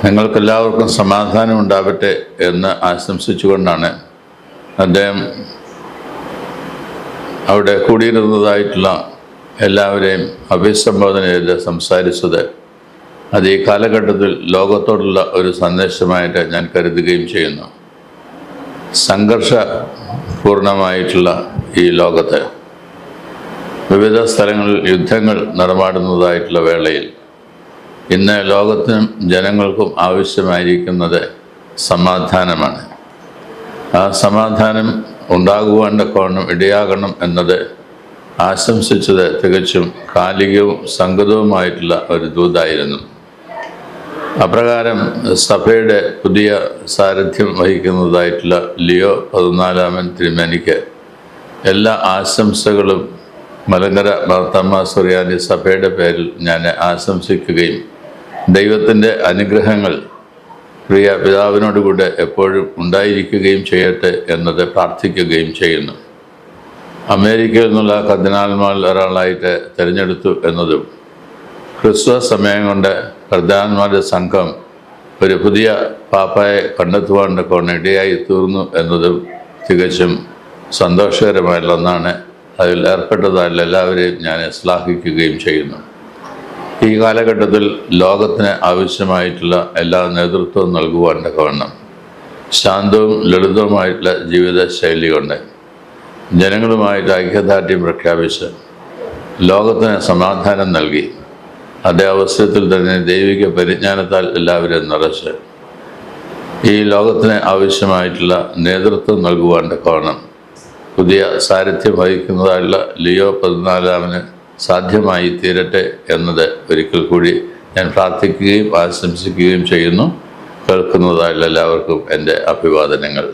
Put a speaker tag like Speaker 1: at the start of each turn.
Speaker 1: നിങ്ങൾക്കെല്ലാവർക്കും സമാധാനം ഉണ്ടാവട്ടെ എന്ന് ആശംസിച്ചുകൊണ്ടാണ് അദ്ദേഹം അവിടെ കൂടിയിരുന്നതായിട്ടുള്ള എല്ലാവരെയും അഭിസംബോധന ചെയ്ത് സംസാരിച്ചത്. അത് ഈ കാലഘട്ടത്തിൽ ലോകത്തോടുള്ള ഒരു സന്ദേശമായിട്ട് ഞാൻ കരുതുകയും ചെയ്യുന്നു. സംഘർഷപൂർണമായിട്ടുള്ള ഈ ലോകത്ത് വിവിധ സ്ഥലങ്ങളിൽ യുദ്ധങ്ങൾ നടമാടുന്നതായിട്ടുള്ള വേളയിൽ ഇന്ന് ലോകത്തിനും ജനങ്ങൾക്കും ആവശ്യമായിരിക്കുന്നത് സമാധാനമാണ്. ആ സമാധാനം ഉണ്ടാകുവാണ്ടക്കോണം ഇടയാകണം എന്നത് ആശംസിച്ചത് തികച്ചും കാലികവും സംഗതവുമായിട്ടുള്ള ഒരു ദൂതായിരുന്നു. അപ്രകാരം സഭയുടെ പുതിയ സാരഥ്യം വഹിക്കുന്നതായിട്ടുള്ള ലിയോ 14 തിരുമേനിക്ക് എല്ലാ ആശംസകളും മലങ്കര മാർത്തോമാ സുറിയാനി സഭയുടെ പേരിൽ ഞാൻ ആശംസിക്കുകയും ദൈവത്തിൻ്റെ അനുഗ്രഹങ്ങൾ പ്രിയ പിതാവിനോടുകൂടെ എപ്പോഴും ഉണ്ടായിരിക്കുകയും ചെയ്യട്ടെ എന്നത് പ്രാർത്ഥിക്കുകയും ചെയ്യുന്നു. അമേരിക്കയിൽ നിന്നുള്ള കർദിനാൾമാരിൽ ഒരാളായിട്ട് തിരഞ്ഞെടുത്തു എന്നതും ഹ്രസ്വ സമയം കൊണ്ട് കർദിനാൾമാരുടെ സംഘം ഒരു പുതിയ പാപ്പായെ കണ്ടെത്തുവാൻ ഇടയായി തീർന്നു എന്നതും തികച്ചും സന്തോഷകരമായിട്ടുള്ള ഒന്നാണ്. അതിൽ ഏർപ്പെട്ടതായുള്ള എല്ലാവരെയും ഞാൻ ശ്ലാഘിക്കുകയും ചെയ്യുന്നു. ഈ കാലഘട്ടത്തിൽ ലോകത്തിന് ആവശ്യമായിട്ടുള്ള എല്ലാ നേതൃത്വവും നൽകുവാൻ തക്കവണ്ണം ശാന്തവും ലളിതവുമായിട്ടുള്ള ജീവിത ശൈലി കൊണ്ട് ജനങ്ങളുമായിട്ട് ഐക്യദാർഢ്യം പ്രഖ്യാപിച്ച് ലോകത്തിന് സമാധാനം നൽകി അതേ അവസരത്തിൽ തന്നെ ദൈവിക പരിജ്ഞാനത്താൽ എല്ലാവരെയും നിറച്ച് ഈ ലോകത്തിന് ആവശ്യമായിട്ടുള്ള നേതൃത്വം നൽകുവാൻ തക്കവണ്ണം പുതിയ സാരഥ്യം വഹിക്കുന്നതായുള്ള ലിയോ 14 സാധ്യമായി തീരട്ടെ എന്നത് ഒരിക്കൽ കൂടി ഞാൻ പ്രാർത്ഥിക്കുകയും ആശംസിക്കുകയും ചെയ്യുന്നു. കേൾക്കുന്നതായുള്ള എല്ലാവർക്കും എൻ്റെ അഭിവാദനങ്ങൾ.